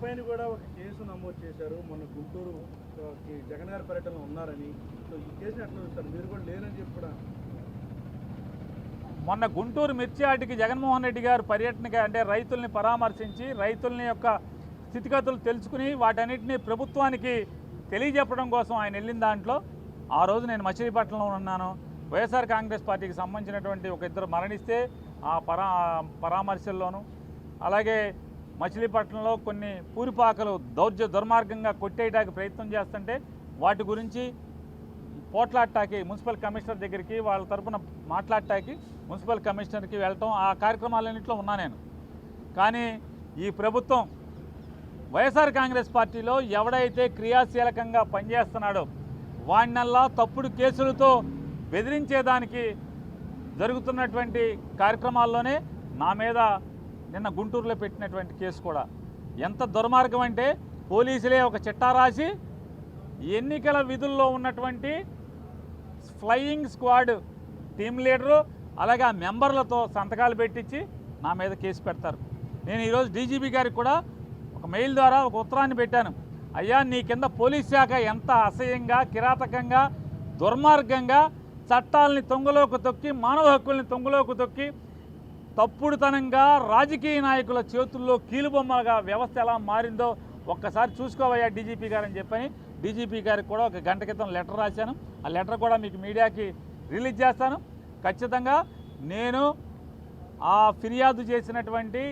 పైన కూడా ఒక కేసు నమోదు చేశారు. మొన్న గుంటూరు జగన్ గారి పర్యటనలో ఉన్నారని. సో ఈ కేసుని ఎట్లా చూస్తారు? మీరు కూడా లేరని చెప్పి కూడా మొన్న గుంటూరు మిర్చి ఆటికి జగన్మోహన్ రెడ్డి గారు పర్యటనకి అంటే రైతుల్ని పరామర్శించి రైతుల్ని యొక్క స్థితిగతులు తెలుసుకుని వాటన్నిటిని ప్రభుత్వానికి తెలియజెప్పడం కోసం ఆయన వెళ్ళిన దాంట్లో ఆ రోజు నేను మచిలీపట్నంలో ఉన్నాను. వైఎస్ఆర్ కాంగ్రెస్ పార్టీకి సంబంధించినటువంటి ఒక ఇద్దరు మరణిస్తే ఆ పరామర్శల్లోనూ, అలాగే మచిలీపట్నంలో కొన్ని పూరిపాకలు దుర్మార్గంగా కొట్టేయడానికి ప్రయత్నం చేస్తుంటే వాటి గురించి పోట్లాడటానికి మున్సిపల్ కమిషనర్ దగ్గరికి వాళ్ళ తరఫున మాట్లాడటానికి మున్సిపల్ కమిషనర్కి వెళ్ళటం, ఆ కార్యక్రమాలన్నింటిలో ఉన్నా నేను. కానీ ఈ ప్రభుత్వం వైఎస్ఆర్ కాంగ్రెస్ పార్టీలో ఎవడైతే క్రియాశీలకంగా పనిచేస్తున్నాడో వాడినల్లా తప్పుడు కేసులతో బెదిరించేదానికి జరుగుతున్నటువంటి కార్యక్రమాల్లోనే నా మీద నిన్న గుంటూరులో పెట్టినటువంటి కేసు కూడా ఎంత దుర్మార్గం అంటే, పోలీసులే ఒక చిట్టా రాసి ఎన్నికల విధుల్లో ఉన్నటువంటి ఫ్లయింగ్ స్క్వాడ్ టీం లీడరు అలాగే ఆ మెంబర్లతో సంతకాలు పెట్టించి నా మీద కేసు పెడతారు. నేను ఈరోజు డీజీపీ గారికి కూడా ఒక మెయిల్ ద్వారా ఒక ఉత్తరాన్ని పెట్టాను. అయ్యా, నీ కింద పోలీస్ శాఖ ఎంత అసహ్యంగా, కిరాతకంగా, దుర్మార్గంగా చట్టాలని తొంగలోకి తొక్కి, మానవ హక్కుల్ని తొంగలోకి తొక్కి, తప్పుడుతనంగా రాజకీయ నాయకుల చేతుల్లో కీలుబొమ్మగా వ్యవస్థ ఎలా మారిందో ఒక్కసారి చూసుకోవయ్యా డీజీపీ గారు అని చెప్పని డీజీపీ గారికి కూడా ఒక గంట క్రితం లెటర్ రాశాను. ఆ లెటర్ కూడా మీకు మీడియాకి రిలీజ్ చేస్తాను. ఖచ్చితంగా నేను ఆ ఫిర్యాదు చేసినటువంటి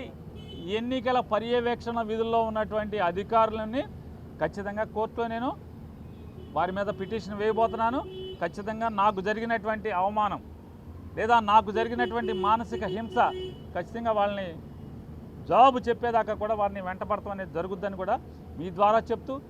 ఎన్నికల పర్యవేక్షణ విధుల్లో ఉన్నటువంటి అధికారులని ఖచ్చితంగా కోర్టులో నేను వారి మీద పిటిషన్ వేయబోతున్నాను. ఖచ్చితంగా నాకు జరిగినటువంటి అవమానం లేదా నాకు జరిగినటువంటి మానసిక హింస ఖచ్చితంగా వాళ్ళని జవాబు చెప్పేదాకా కూడా వారిని వెంటపడతాం అనేది జరుగుద్దని కూడా మీ ద్వారా చెప్తూ